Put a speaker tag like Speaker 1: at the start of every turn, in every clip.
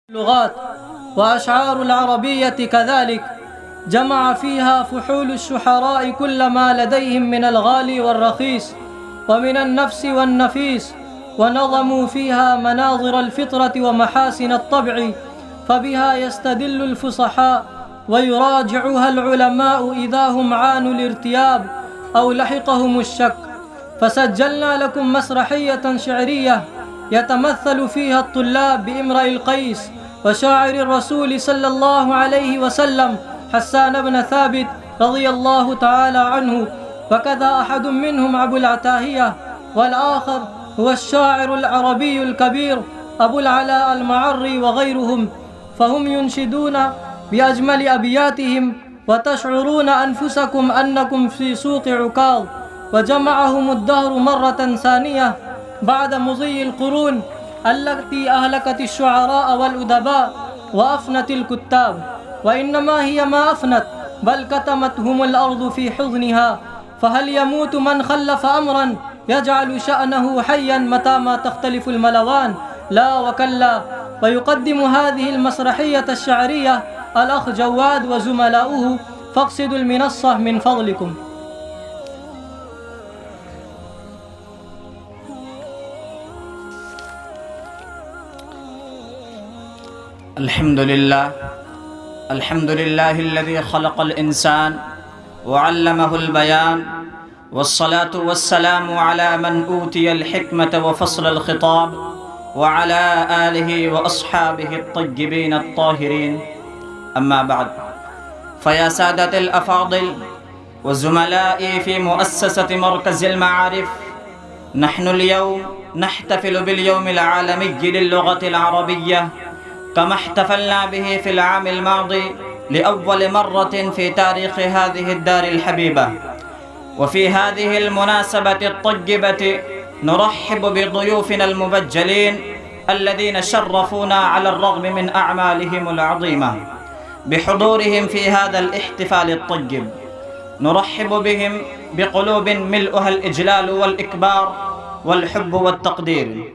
Speaker 1: اللغات وأشعار العربية كذلك، جمع فيها فحول الشحراء كل ما لديهم من الغالي والرخيص ومن النفس والنفيس، ونظموا فيها مناظر الفطرة ومحاسن الطبع، فبها يستدل الفصحاء ويراجعها العلماء إذا هم عانوا الارتياب أو لحقهم الشك. فسجلنا لكم مسرحية شعرية يتمثل فيها الطلاب بامرئ القيس وشاعر الرسول صلى الله عليه وسلم حسان بن ثابت رضي الله تعالى عنه، وكذا أحد منهم أبو العتاهية، والآخر هو الشاعر العربي الكبير أبو العلاء المعري وغيرهم، فهم ينشدون بأجمل أبياتهم وتشعرون أنفسكم أنكم في سوق عكاظ. وجمعهم الدهر مرة ثانية بعد مضي القرون التي أهلكت الشعراء والأدباء وأفنت الكتاب، وإنما هي ما أفنت بل كتمتهم الأرض في حضنها. فهل يموت من خلف أمرا يجعل شأنه حيا متى ما تختلف الملوان؟ لا وكلا. ويقدم هذه المسرحية الشعرية الأخ جواد وزملاؤه، فاقصدوا المنصة من فضلكم.
Speaker 2: الحمد لله الذي خلق الإنسان وعلمه البيان، والصلاة والسلام على من أوتي الحكمة وفصل الخطاب، وعلى آله وأصحابه الطيبين الطاهرين. أما بعد، فيا سادة الأفاضل وزملائي في مؤسسة مركز المعارف، نحن اليوم نحتفل باليوم العالمي للغة العربية كما احتفلنا به في العام الماضي لأول مرة في تاريخ هذه الدار الحبيبة. وفي هذه المناسبة الطيبة نرحب بضيوفنا المبجلين الذين شرفونا على الرغم من أعمالهم العظيمة بحضورهم في هذا الاحتفال الطيب. نرحب بهم بقلوب ملؤها الإجلال والإكبار والحب والتقدير.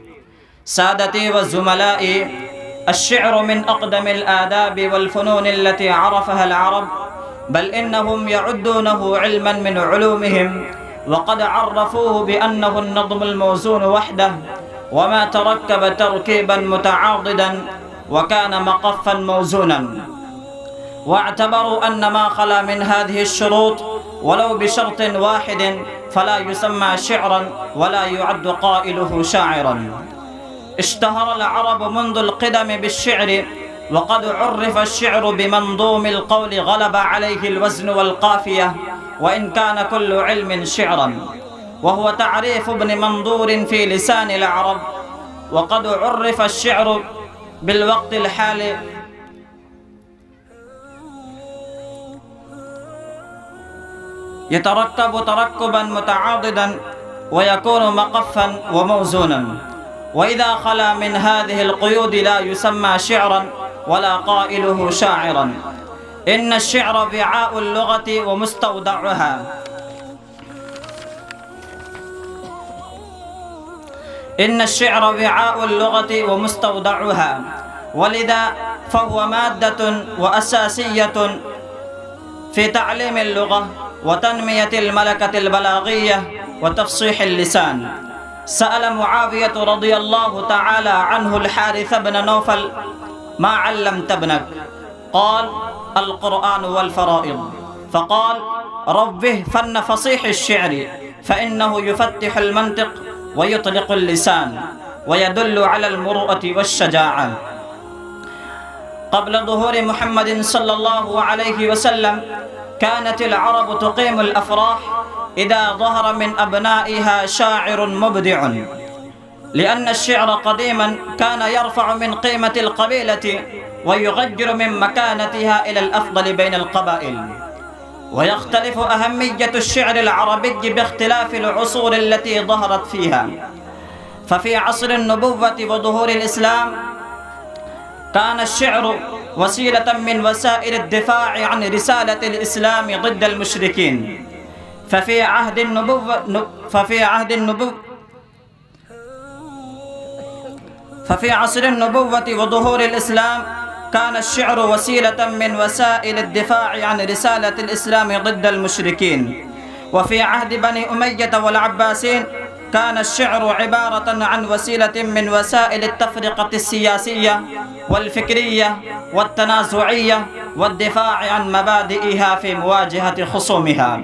Speaker 2: سادتي وزملائي، الشعر من أقدم الآداب والفنون التي عرفها العرب، بل إنهم يعدونه علما من علومهم، وقد عرفوه بأنه النظم الموزون وحده، وما تركب تركيبا متعاضدا وكان مقفا موزونا، واعتبروا أن ما خلا من هذه الشروط ولو بشرط واحد فلا يسمى شعرا ولا يعد قائله شاعرا. اشتهر العرب منذ القدم بالشعر، وقد عرف الشعر بمنظوم القول غلب عليه الوزن والقافية، وإن كان كل علم شعرا، وهو تعريف ابن منظور في لسان العرب. وقد عرف الشعر بالوقت الحالي يتركب تركبا متعاضدا ويكون مقفا وموزونا، وإذا خلا من هذه القيود لا يسمى شعرا ولا قائله شاعرا. إن الشعر وعاء اللغة ومستودعها، إن الشعر وعاء اللغة ومستودعها، ولذا فهو مادة وأساسية في تعليم اللغة وتنمية الملكة البلاغية وتفصيح اللسان. سأل معاوية رضي الله تعالى عنه الحارث بن نوفل: ما علمت ابنك؟ قال: القرآن والفرائض. فقال: ربه فن فصيح الشعر، فإنه يفتح المنطق ويطلق اللسان ويدل على المروءة والشجاعة. قبل ظهور محمد صلى الله عليه وسلم كانت العرب تقيم الأفراح إذا ظهر من أبنائها شاعر مبدع، لأن الشعر قديما كان يرفع من قيمة القبيلة ويغير من مكانتها إلى الأفضل بين القبائل. ويختلف أهمية الشعر العربي باختلاف العصور التي ظهرت فيها. ففي عصر النبوة وظهور الإسلام كان الشعر وسيلة من وسائل الدفاع عن رسالة الإسلام ضد المشركين. ففي عهد النبوة ففي عصر النبوة وظهور الإسلام كان الشعر وسيلة من وسائل الدفاع عن رسالة الإسلام ضد المشركين. وفي عهد بني أمية والعباسين كان الشعر عبارة عن وسيلة من وسائل التفرقة السياسية والفكرية والتنازعية والدفاع عن مبادئها في مواجهة خصومها.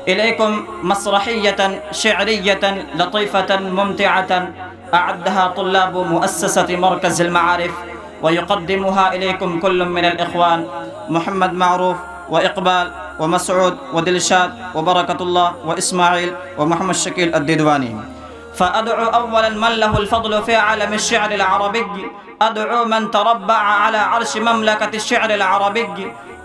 Speaker 2: إليكم مسرحية شعرية لطيفة ممتعة أعدها طلاب مؤسسة مركز المعارف، ويقدمها إليكم كل من الإخوان محمد معروف وإقبال ومسعود ودلشاد وبركة الله وإسماعيل ومحمد شكيل الديدواني. فأدعو أولا من له الفضل في عالم الشعر العربي، أدعو من تربع على عرش مملكة الشعر العربي،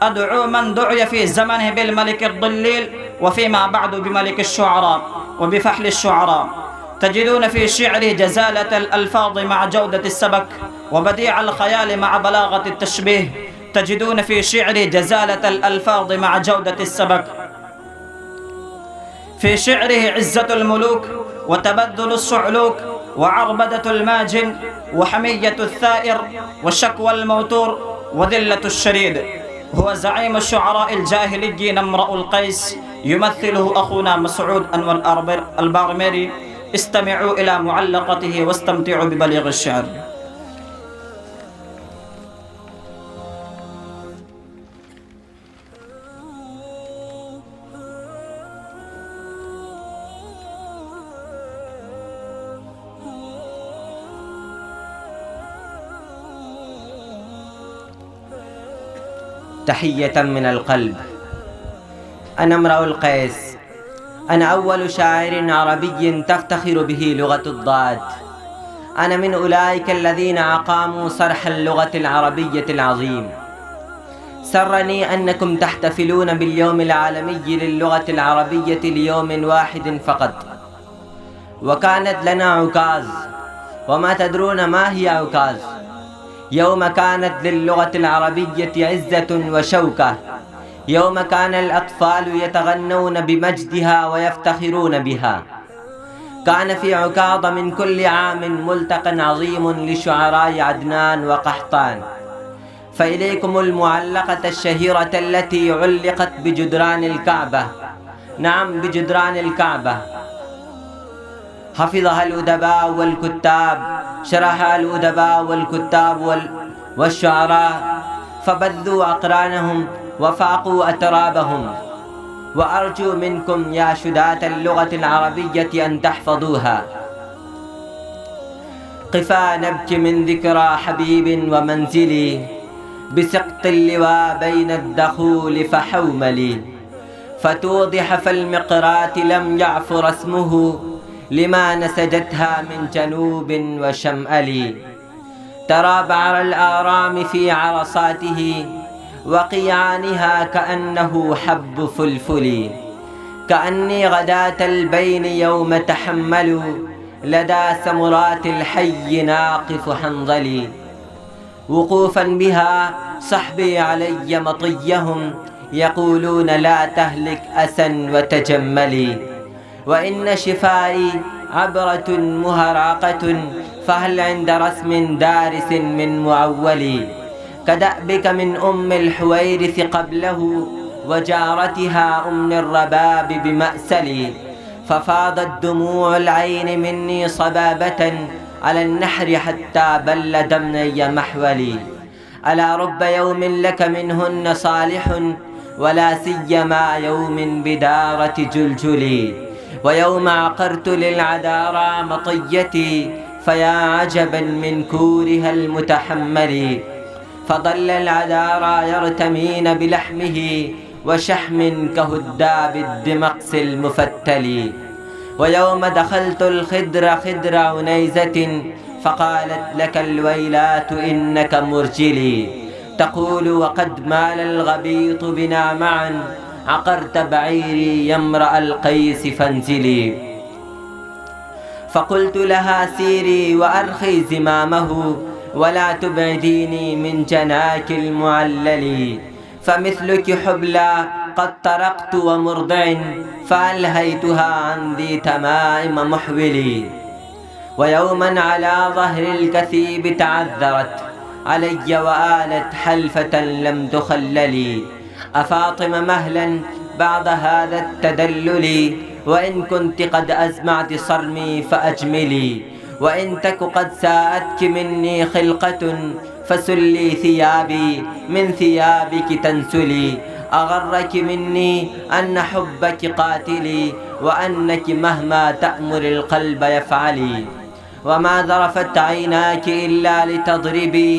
Speaker 2: أدعو من دعي في زمنه بالملك الضليل وفيما بعد بملك الشعراء وبفحل الشعراء. تجدون في شعره جزالة الألفاظ مع جودة السبك، وبديع الخيال مع بلاغة التشبيه. تجدون في شعره جزالة الألفاظ مع جودة السبك. في شعره عزة الملوك وتبذل الصعلوك وعربدة الماجن وحمية الثائر وشكوى الموتور وذلة الشريد. هو زعيم الشعراء الجاهلي امرؤ القيس، يمثله أخونا مسعود أنور البارميري. استمعوا إلى معلقته واستمتعوا ببليغ الشعر.
Speaker 3: تحية من القلب. أنا امرؤ القيس، أنا أول شاعر عربي تفتخر به لغة الضاد. أنا من أولئك الذين أقاموا صرح اللغة العربية العظيم. سرني أنكم تحتفلون باليوم العالمي للغة العربية ليوم واحد فقط، وكانت لنا عكاظ، وما تدرون ما هي عكاظ؟ يوم كانت للغة العربية عزة وشوكة، يوم كان الأطفال يتغنون بمجدها ويفتخرون بها. كان في عكاظ من كل عام ملتقى عظيم لشعراء عدنان وقحطان. فإليكم المعلقة الشهيرة التي علقت بجدران الكعبة، نعم بجدران الكعبة، حفظها الأدباء والكتاب، شرحها الأدباء والكتاب والشعراء، فبذوا أقرانهم وفاقوا أترابهم. وأرجو منكم يا شداة اللغة العربية أن تحفظوها. قفا نبكي من ذكرى حبيب ومنزلي، بسقط اللواء بين الدخول فحوملي. فتوضح فالمقرات لم يعفر اسمه، لما نسجتها من جنوب وشمال. ترى بعر الآرام في عرصاته، وقيعانها كأنه حب فلفل. كأني غداة البين يوم تحملوا، لدى سمرات الحي ناقف حنظلي. وقوفا بها صحبي علي مطيهم، يقولون لا تهلك أسا وتجملي. وإن شفائي عبرة مهراقة، فهل عند رسم دارس من معول. كدأبك من أم الحويرث قبله، وجارتها أم الرباب بمأسل. ففاضت دموع العين مني صبابة، على النحر حتى بل دمني محولي. ألا رب يوم لك منهن صالح، ولا سيما يوم بدارة جلجلي. ويوم عقرت للعذارى مطيتي، فيا عجبا من كورها المتحمل. فظل العذارى يرتمين بلحمه، وشحم كهداب الدمقس المفتل. ويوم دخلت الخدر خدر عنيزة، فقالت لك الويلات إنك مرجلي. تقول وقد مال الغبيط بنا معا، عقرت بعيري يا امرأ القيس فانزلي. فقلت لها سيري وأرخي زمامه، ولا تبعديني من جناك المعلل. فمثلك حبلى قد طرقت ومرضع، فألهيتها عن ذي تمائم محولي. ويوما على ظهر الكثيب تعذرت علي وآلت حلفة لم تخللي. أفاطمة مهلا بعد هذا التدلل، وإن كنت قد أزمعت صرمي فأجملي، وإن تك قد ساءتك مني خلقة فسلي ثيابي من ثيابك تنسلي. أغرك مني أن حبك قاتلي، وأنك مهما تأمر القلب يفعلي، وما ذرفت عيناك إلا لتضربي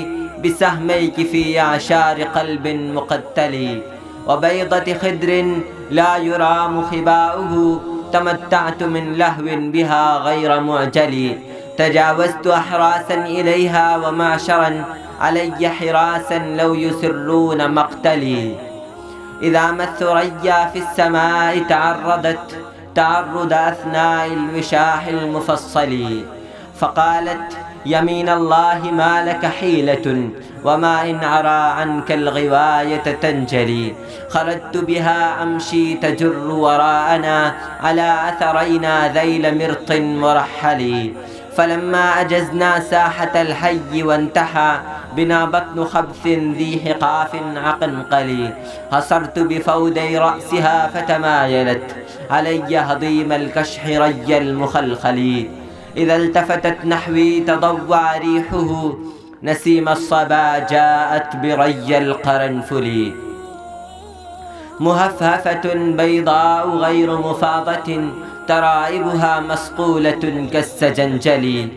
Speaker 3: بسهميك في أعشار قلب مقتل. وبيضة خدر لا يرام خباؤه، تمتعت من لهو بها غير معجل. تجاوزت أحراسا إليها ومعشرا علي حراسا لو يسرون مقتلي. إذا ما الثريا في السماء تعرضت تعرض أثناء الوشاح المفصل، فقالت يمين الله ما لك حيلة، وما إن عرى عنك الغواية تنجلي. خرجت بها أمشي تجر وراءنا على أثرينا ذيل مرط مرحل. فلما أجزنا ساحة الحي وانتحى بنا بطن خبث ذي حقاف عقنقل، حصرت بفودي رأسها فتمايلت علي هضيم الكشح ري المخلخل. إذا التفتت نحوي تضوع ريحه، نسيم الصبا جاءت بري القرنفل. مهفهفة بيضاء غير مفاضة، ترائبها مسقولة كالسجنجل.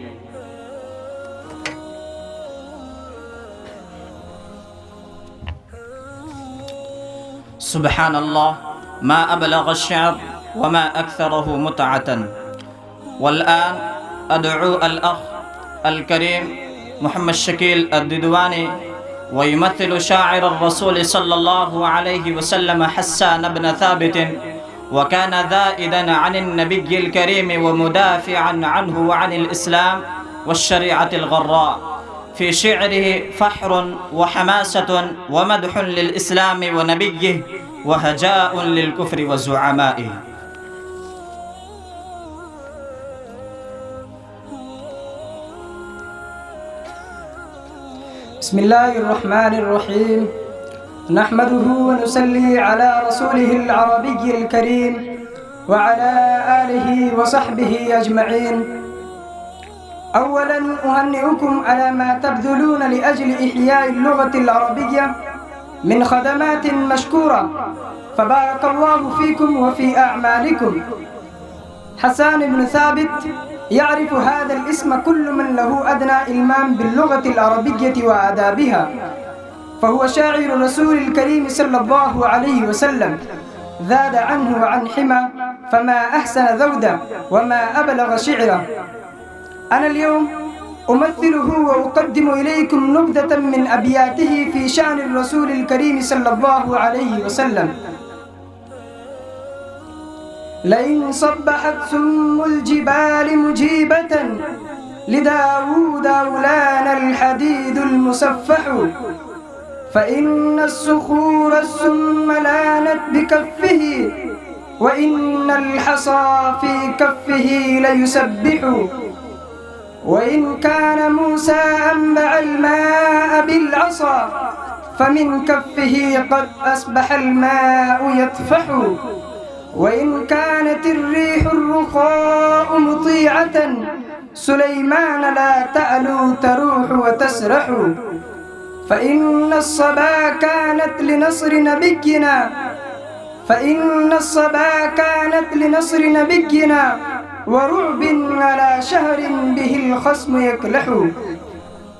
Speaker 2: سبحان الله، ما أبلغ الشعر وما أكثره متعة. والآن أدعو الأخ الكريم محمد شكيل الددواني، ويمثل شاعر الرسول صلى الله عليه وسلم حسان بن ثابت، وكان ذائدا عن النبي الكريم ومدافعا عنه وعن الإسلام والشريعة الغراء. في شعره فحر وحماسة ومدح للإسلام ونبيه، وهجاء للكفر وزعمائه.
Speaker 4: بسم الله الرحمن الرحيم. نحمده ونصلي على رسوله العربي الكريم وعلى آله وصحبه أجمعين. أولا أهنئكم على ما تبذلون لأجل إحياء اللغة العربية من خدمات مشكورة، فبارك الله فيكم وفي أعمالكم. حسان بن ثابت يعرف هذا الاسم كل من له أدنى إلمام باللغة العربية وآدابها، فهو شاعر رسول الكريم صلى الله عليه وسلم، ذاد عنه وعن حمى، فما أحسن ذودا وما أبلغ شعره. أنا اليوم أمثله وأقدم إليكم نبذة من أبياته في شأن الرسول الكريم صلى الله عليه وسلم. لئن صبحت سم الجبال مجيبة لداود أولانا الحديد المسفح، فإن الصخور السم لانت بكفه، وإن الحصى في كفه ليسبح. وإن كان موسى أنبع الماء بالعصا، فمن كفه قد أصبح الماء يطفح. وإن كانت الريح الرخاء مطيعة، سليمان لا تعلو تروح وتسرح. فإن الصبا كانت لنصر نبينا، فإن الصبا كانت لنصر نبينا، ورعب على شهر به الخصم يكلح.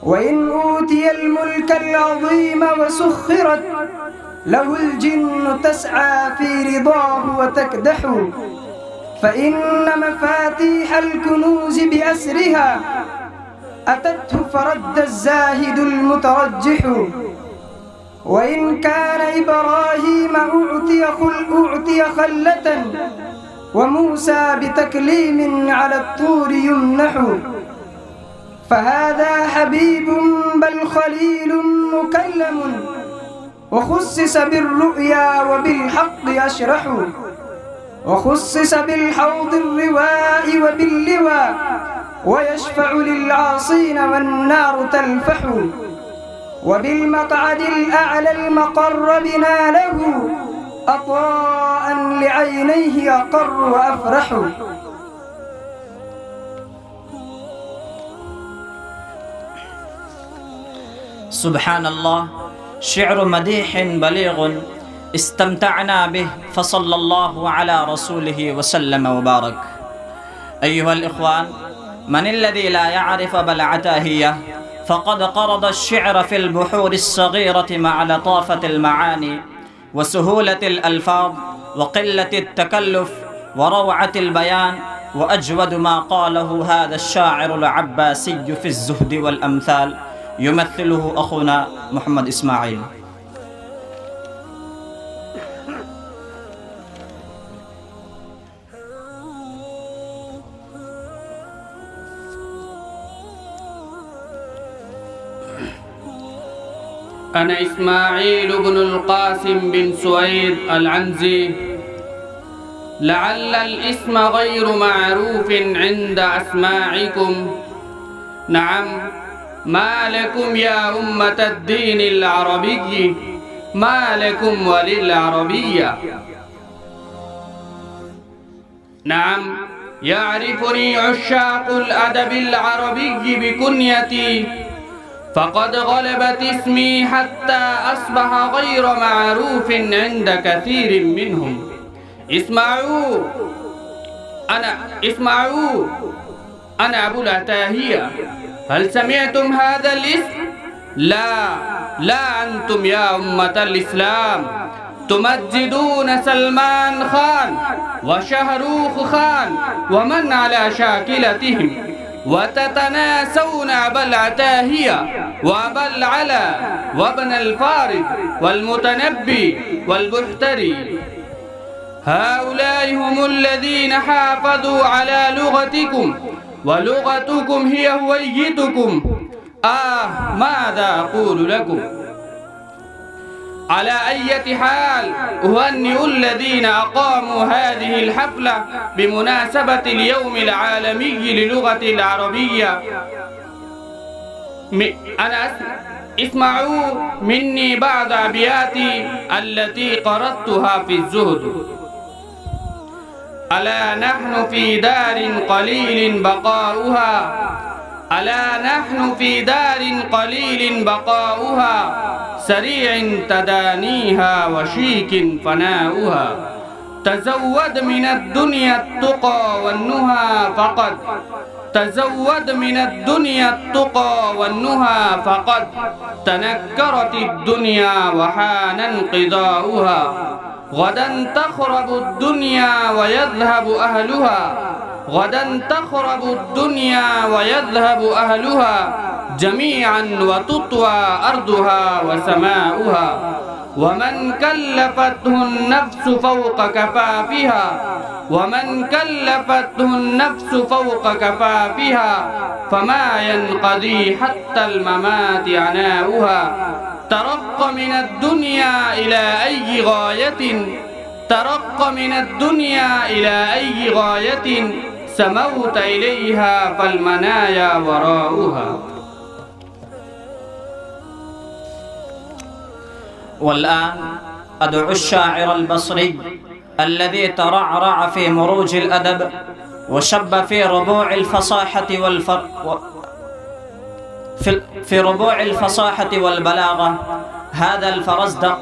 Speaker 4: وإن أوتي الملك العظيم وسخرت، له الجن تسعى في رضاه وتكدح. فإن مفاتيح الكنوز بأسرها أتته فرد الزاهد المترجح. وإن كان إبراهيم أعطي خلة، وموسى بتكليم على الطور يمنح. فهذا حبيب بل خليل مكلم، وخصص بالرؤيا وبالحق أشرح. وخصص بالحوض الرواء وباللواء، ويشفع للعاصين والنار تلفح وبالمقعد الأعلى المقر بنا له أطاء لعينيه أقر وأفرح.
Speaker 2: سبحان الله، شعر مديح بليغ استمتعنا به، فصلى الله على رسوله وسلم وبارك. أيها الإخوان، من الذي لا يعرف بالعتاهية؟ فقد قرض الشعر في البحور الصغيرة مع لطافة المعاني وسهولة الألفاظ وقلة التكلف وروعة البيان، وأجود ما قاله هذا الشاعر العباسي في الزهد والأمثال يمثله أخونا محمد إسماعيل.
Speaker 5: أنا إسماعيل بن القاسم بن سويد العنزي، لعل الاسم غير معروف عند أسماعكم. نعم، ما لكم يا أمة الدين العربي، ما لكم وللعربية. نعم، يعرفني عشاق الأدب العربي بكنيتي، فقد غلبت اسمي حتى أصبح غير معروف عند كثير منهم. اسمعوا، أنا أبو العتاهية. هل سمعتم هذا الاسم؟ لا أنتم يا أمة الإسلام تمجدون سلمان خان وشهروخ خان ومن على شاكلتهم، وتتناسون أبا العتاهية وأبا العلا وابن الفارد والمتنبي والبحتري. هؤلاء هم الذين حافظوا على لغتكم، ولغتكم هي هويتكم. ماذا أقول لكم؟ على أي حال، أهنئ الذين أقاموا هذه الحفلة بمناسبة اليوم العالمي للغة العربية. اسمعوا مني بعض أبياتي التي قرأتها في الزهد. ألا نحن في دار قليل بقاؤها، ألا نحن في دار قليل بقاؤها، سريع تدانيها وشيك فناؤها. تزود من الدنيا التقى والنهى فقد، تزود من الدنيا التقى والنهى فقد، تنكرت الدنيا وحان انقضاؤها. غدا تخرب الدنيا ويذهب أهلها، غدا تخرب الدنيا ويذهب أهلها جميعا، وتطوى أرضها وسماؤها. ومن كلفته النفس فوق كفافها، ومن كلفته النفس فوق كفافها، فما ينقضي حتى الممات عناؤها. ترق من الدنيا إلى أي غاية، ترق من الدنيا إلى أي غاية، سموت إليها فالمنايا وراؤها.
Speaker 2: والآن أدعو الشاعر البصري الذي ترعرع في مروج الأدب وشب في ربوع الفصاحة في ربوع الفصاحة والبلاغة، هذا الفرزدق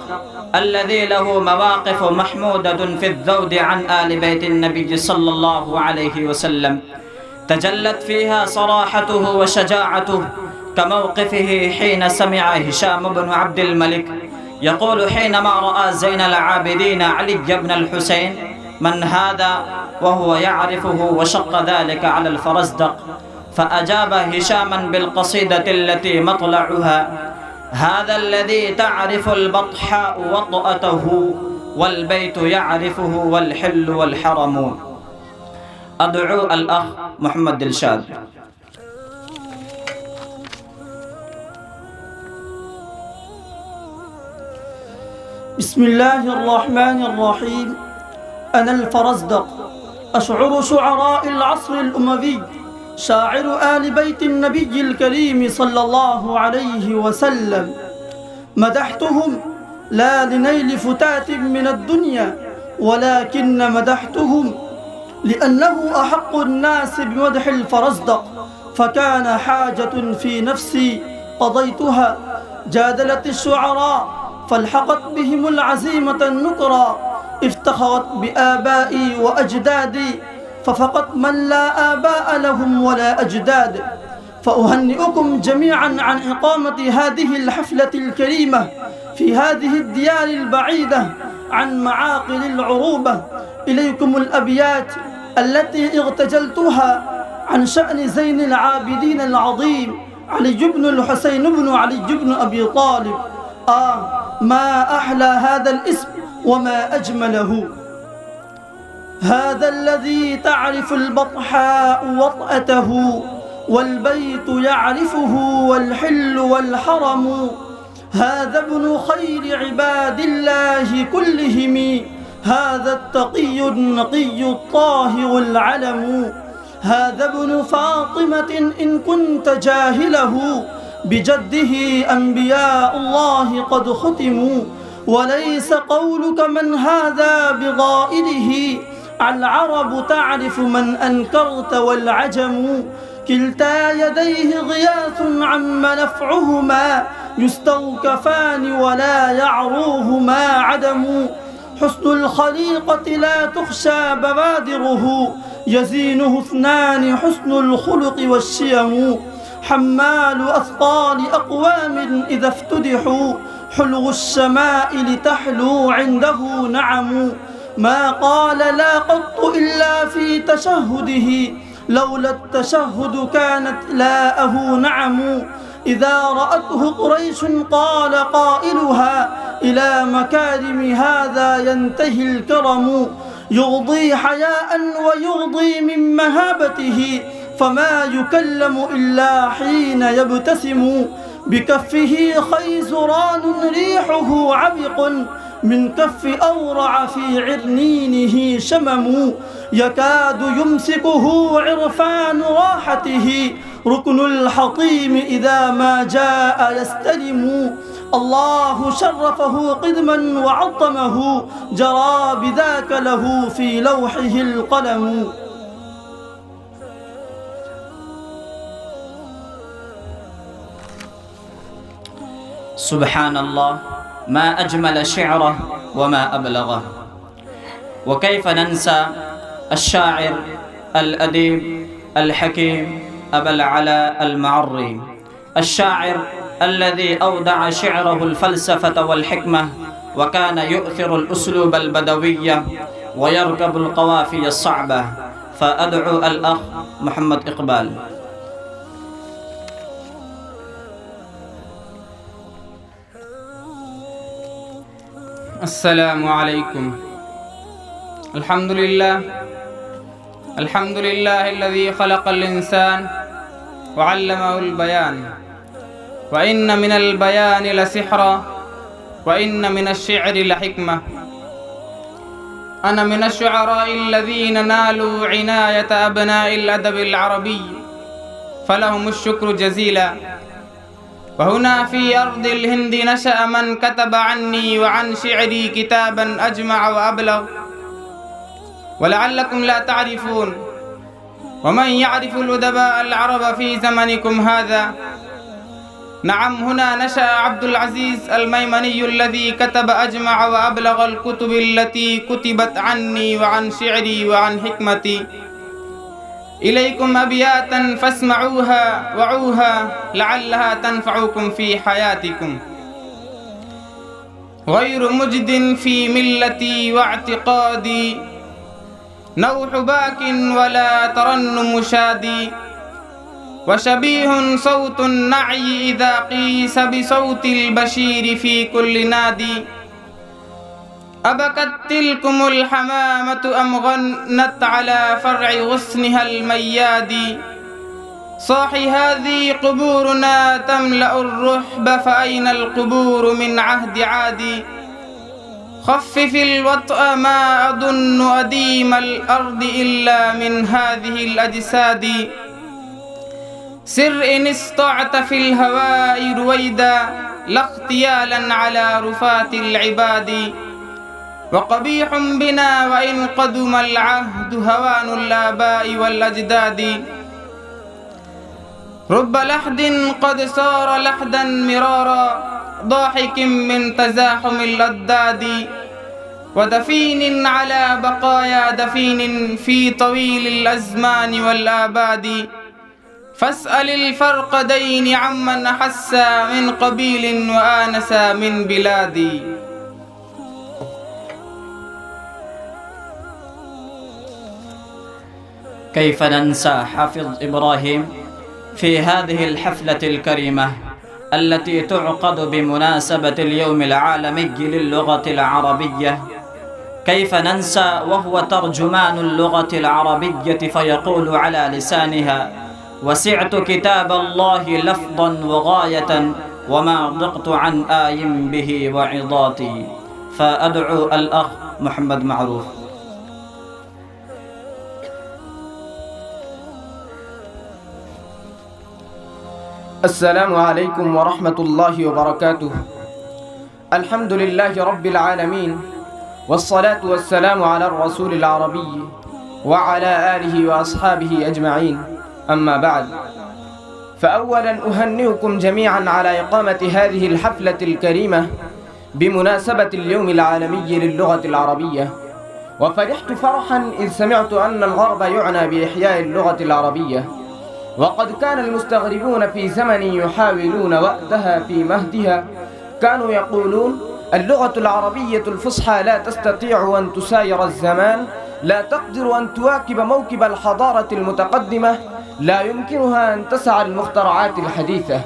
Speaker 2: الذي له مواقف محمودة في الذود عن آل بيت النبي صلى الله عليه وسلم، تجلت فيها صراحته وشجاعته، كموقفه حين سمع هشام بن عبد الملك يقول حينما رأى زين العابدين علي بن الحسين: من هذا؟ وهو يعرفه، وشق ذلك على الفرزدق، فأجاب هشاما بالقصيدة التي مطلعها: هذا الذي تعرف البطحاء وطأته، والبيت يعرفه والحل والحرم. أدعو الأخ محمد دلشاد.
Speaker 1: بسم الله الرحمن الرحيم. أنا الفرزدق، أشعر شعراء العصر الأموي
Speaker 6: شاعر آل بيت النبي الكريم صلى الله عليه وسلم. مدحتهم لا لنيل فتات من الدنيا، ولكن مدحتهم لأنه أحق الناس بمدح الفرزدق، فكان حاجة في نفسي قضيتها. جادلت الشعراء فالحقت بهم العزيمة النكرى، افتخرت بآبائي وأجدادي ففقط من لا آباء لهم ولا أجداد. فأهنئكم جميعا عن إقامة هذه الحفلة الكريمة في هذه الديار البعيدة عن معاقل العروبة. إليكم الأبيات التي اغتجلتها عن شأن زين العابدين العظيم علي بن الحسين بن علي بن أبي طالب. ما أحلى هذا الاسم وما أجمله. هذا الذي تعرف البطحاء وطأته، والبيت يعرفه والحل والحرم. هذا ابن خير عباد الله كلهم، هذا التقي النقي الطاهر العلم. هذا ابن فاطمة إن كنت جاهله، بجده أنبياء الله قد ختموا. وليس قولك من هذا بغائله، العرب تعرف من أنكرت والعجم. كلتا يديه غياث عم نفعهما، يستوكفان ولا يعروهما عدم. حسن الخليقة لا تخشى بوادره، يزينه اثنان حسن الخلق والشيم. حمال أثقال أقوام إذا افتدحوا، حلو الشمائل تحلو عنده نعم. ما قال لا قط إلا في تشهده، لولا التشهد كانت لاءه نعم. إذا رأته قريش قال قائلها، إلى مكارم هذا ينتهي الكرم. يغضي حياء ويغضي من مهابته، فما يكلم إلا حين يبتسم. بكفه خيزران ريحه عبق، من كف أورع في عرنينه شمم. يكاد يمسكه عرفان راحته، ركن الحطيم إذا ما جاء يستلم. الله شرفه قدما وعظمه، جرى بذاك له في لوحه القلم.
Speaker 2: سبحان الله، ما أجمل شعره وما أبلغه. وكيف ننسى الشاعر الأديب الحكيم أبا العلاء المعري، الشاعر الذي أودع شعره الفلسفة والحكمة، وكان يؤثر الأسلوب البدوي ويركب القوافي الصعبة. فأدعو الأخ محمد إقبال.
Speaker 7: السلام عليكم. الحمد لله الذي خلق الإنسان وعلمه البيان، وإن من البيان لسحرا، وإن من الشعر لحكمة. أنا من الشعراء الذين نالوا عناية أبناء الأدب العربي، فلهم الشكر جزيلا. وهنا في أرض الهند نشأ من كتب عني وعن شعري كتابا أجمع وأبلغ، ولعلكم لا تعرفون. ومن يعرف الأدباء العرب في زمنكم هذا؟ نعم، هنا نشأ عبد العزيز الميمني الذي كتب أجمع وأبلغ الكتب التي كتبت عني وعن شعري وعن حكمتي. إليكم أبياتا فاسمعوها وعوها، لعلها تنفعكم في حياتكم. غير مجد في ملتي واعتقادي، نوح باك ولا ترنم شادي. وشبيه صوت النعي إذا قيس بصوت البشير في كل نادي. أبكت تلكم الحمامة أم غنت على فرع غصنها المياد. صاحي هذه قبورنا تملأ الرحب، فأين القبور من عهد عادي. خفف الوطأ ما أظن أديم الأرض إلا من هذه الأجساد. سر إن استطعت في الهواء رويدا لا اغتيالا على رفات العباد وقبيح بنا وإن قدم العهد هوان الآباء والأجداد رب لحد قد صار لحدا مرارا ضاحك من تزاحم الأضداد ودفين على بقايا دفين في طويل الأزمان والآباد فاسأل الفرقدين عمن أحس من قبيل وآنس من بلاد
Speaker 2: كيف ننسى حافظ إبراهيم في هذه الحفلة الكريمة التي تعقد بمناسبة اليوم العالمي للغة العربية؟ كيف ننسى وهو ترجمان اللغة العربية فيقول على لسانها: وسعت كتاب الله لفظا وغاية وما ضقت عن آي به وعظاتي. فأدعو الأخ محمد معروف.
Speaker 8: السلام عليكم ورحمة الله وبركاته. الحمد لله رب العالمين، والصلاة والسلام على الرسول العربي وعلى آله وأصحابه أجمعين. أما بعد، فأولا أهنئكم جميعا على إقامة هذه الحفلة الكريمة بمناسبة اليوم العالمي للغة العربية. وفرحت فرحا إذ سمعت أن الغرب يعنى بإحياء اللغة العربية، وقد كان المستغربون في زمن يحاولون وأدها في مهدها كانوا يقولون: اللغة العربية الفصحى لا تستطيع أن تساير الزمان، لا تقدر أن تواكب موكب الحضارة المتقدمة، لا يمكنها أن تسع المخترعات الحديثة.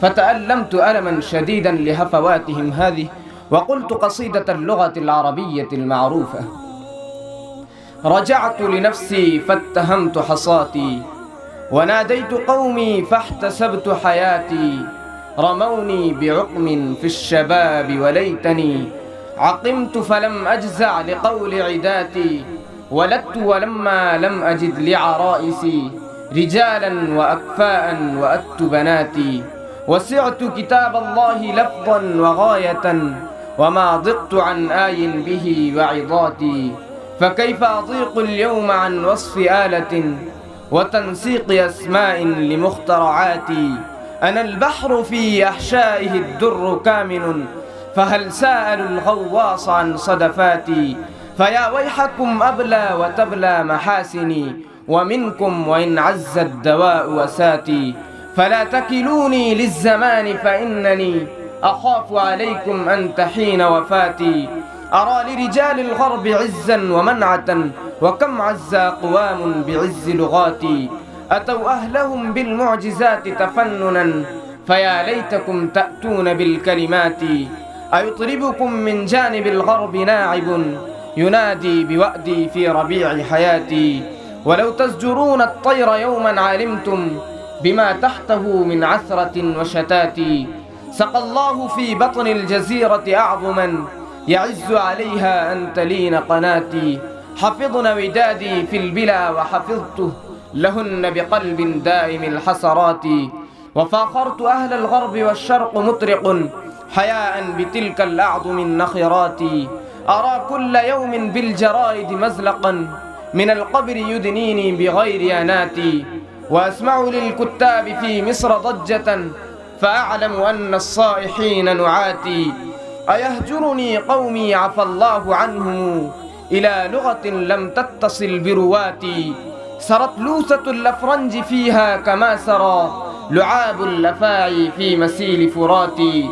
Speaker 8: فتألمت ألما شديدا لهفواتهم هذه، وقلت قصيدة اللغة العربية المعروفة: رجعت لنفسي فاتهمت حصاتي، وناديت قومي فاحتسبت حياتي، رموني بعقم في الشباب وليتني عقمت فلم أجزع لقول عداتي، ولدت ولما لم أجد لعرائسي رجالا وأكفاء وأدت بناتي، وسعت كتاب الله لفظا وغاية وما ضقت عن آي به وعظاتي، فكيف أضيق اليوم عن وصف آلة وتنسيق أسماء لمخترعاتي؟ أنا البحر في أحشائه الدر كامن، فهل سألوا الغواص عن صدفاتي؟ فيا ويحكم أبلى وتبلى محاسني، ومنكم وإن عز الدواء وساتي، فلا تكلوني للزمان فإنني أخاف عليكم أن تحين وفاتي. أرى لرجال الغرب عزا ومنعة، وكم عز أقوام بعز لغاتي، أتوا أهلهم بالمعجزات تفننا، فيا ليتكم تأتون بالكلمات. أيطربكم من جانب الغرب ناعب ينادي بوأدي في ربيع حياتي، ولو تزجرون الطير يوما علمتم بما تحته من عثرة وشتات. سقى الله في بطن الجزيرة أعظما يعز عليها أن تلين قناتي، حفظن ودادي في البلا وحفظته لهن بقلب دائم الحسرات، وفاخرت أهل الغرب والشرق مطرق حياء بتلك الأعظم النخرات. أرى كل يوم بالجرائد مزلقا من القبر يدنيني بغير أناتي، وأسمع للكتاب في مصر ضجة فأعلم أن الصائحين نعاتي. أيهجرني قومي عفى الله عنهم إلى لغة لم تتصل برواتي، سرت لوثة الأفرنج فيها كما سرى لعاب اللفاعي في مسيل فراتي،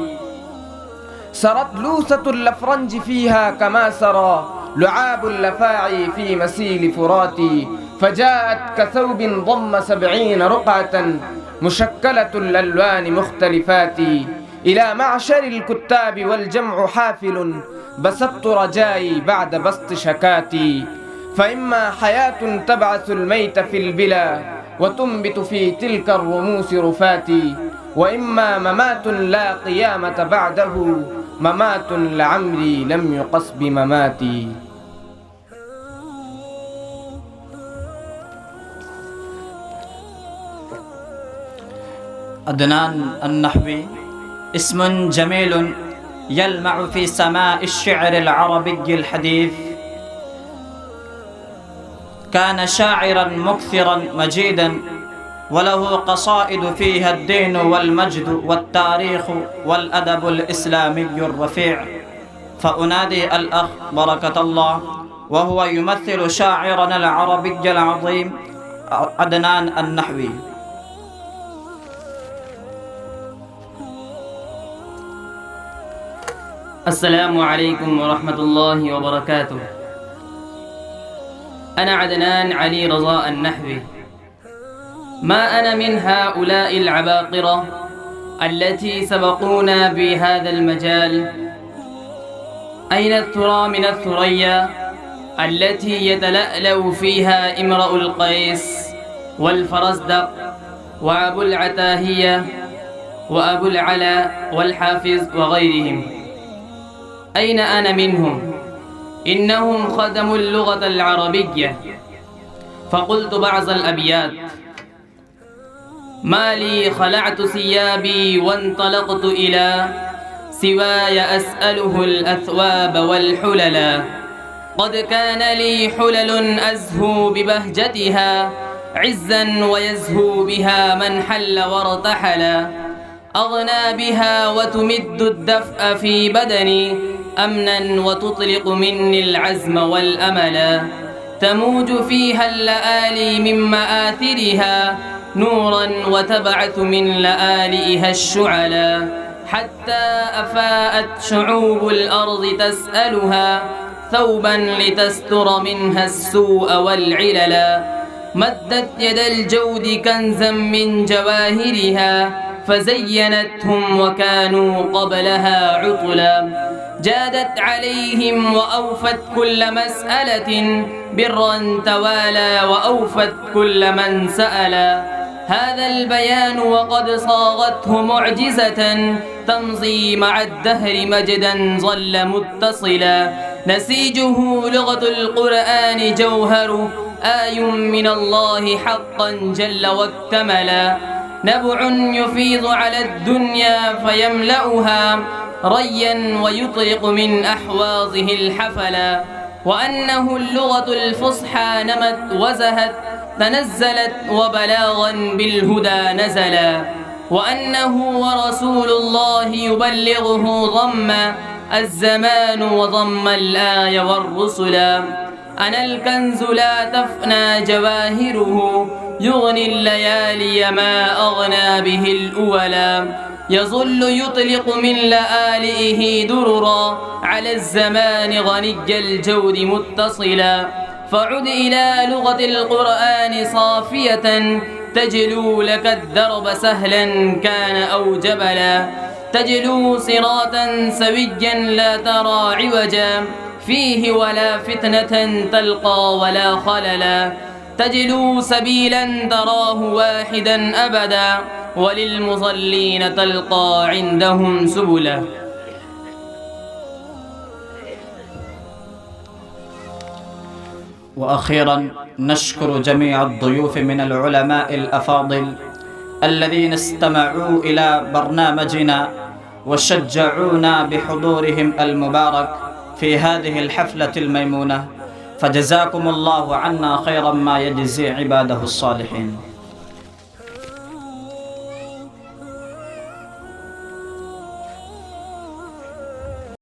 Speaker 8: سرت لوثة الأفرنج فيها كما سرى لعاب اللفاعي في مسيل فراتي، فجاءت كثوب ضم 70 رقعة مشكلة الألوان مختلفات. إلى معشر الكتاب والجمع حافل بسطت رجائي بعد بسط شكاتي، فإما حياة تبعث الميت في البلا وتنبت في تلك الرموس رفاتي، وإما ممات لا قيامة بعده ممات لعمري لم يقص بمماتي.
Speaker 2: عدنان النحوي اسم جميل يلمع في سماء الشعر العربي الحديث. كان شاعرا مكثرا مجيدا، وله قصائد فيها الدين والمجد والتاريخ والأدب الإسلامي الرفيع. فأنادي الأخ بركة الله وهو يمثل شاعرنا العربي العظيم عدنان النحوي.
Speaker 9: السلام عليكم ورحمة الله وبركاته. أنا عدنان علي رضاء النحوي. ما أنا من هؤلاء العباقرة التي سبقونا بهذا المجال. أين الثرى من الثريا التي يتلألأ فيها امرؤ القيس والفرزدق وأبو العتاهية وأبو العلا والحافظ وغيرهم؟ أين أنا منهم؟ إنهم خدموا اللغة العربية. فقلت بعض الأبيات: ما لي خلعت ثيابي وانطلقت إلى سواي أسأله الأثواب والحللا. قد كان لي حلل أزهو ببهجتها عزا ويزهو بها من حل وارتحلا. أغنى بها وتمد الدفء في بدني أمنا وتطلق مني العزم والأملا. تموج فيها اللآلي من مآثرها نورا وتبعث من لآلئها الشعلا. حتى أفاءت شعوب الأرض تسألها ثوبا لتستر منها السوء والعللا. مدت يد الجود كنزا من جواهرها فزينتهم وكانوا قبلها عطلا. جادت عليهم وأوفت كل مسألة برا توالى وأوفت كل من سألا. هذا البيان وقد صاغته معجزة تمضي مع الدهر مجدا ظل متصلا. نسيجه لغة القرآن جوهر آي من الله حقا جل واكتملا. نبع يفيض على الدنيا فيملأها ريا ويطرق من أحواضه الحفلا. وأنه اللغة الفصحى نمت وزهت تنزلت وبلاغا بالهدى نزلا. وأنه ورسول الله يبلغه ضم الزمان وضم الآي والرسلا. أنا الكنز لا تفنى جواهره يغني الليالي ما أغنى به الأولا. يظل يطلق من لآلئه دررا على الزمان غني الجود متصلا. فعد إلى لغة القرآن صافية تجلو لك الدرب سهلا كان أو جبلا. تجلو صراطا سويا لا ترى عوجا فيه ولا فتنة تلقى ولا خللا. تجلو سبيلا تراه واحدا أبدا وللمصلين تلقى عندهم سبلا.
Speaker 2: وأخيرا نشكر جميع الضيوف من العلماء الأفاضل الذين استمعوا إلى برنامجنا وشجعونا بحضورهم المبارك في هذه الحفلة الميمونة. فجزاكم الله عنا خيرا ما يجزي عباده الصالحين.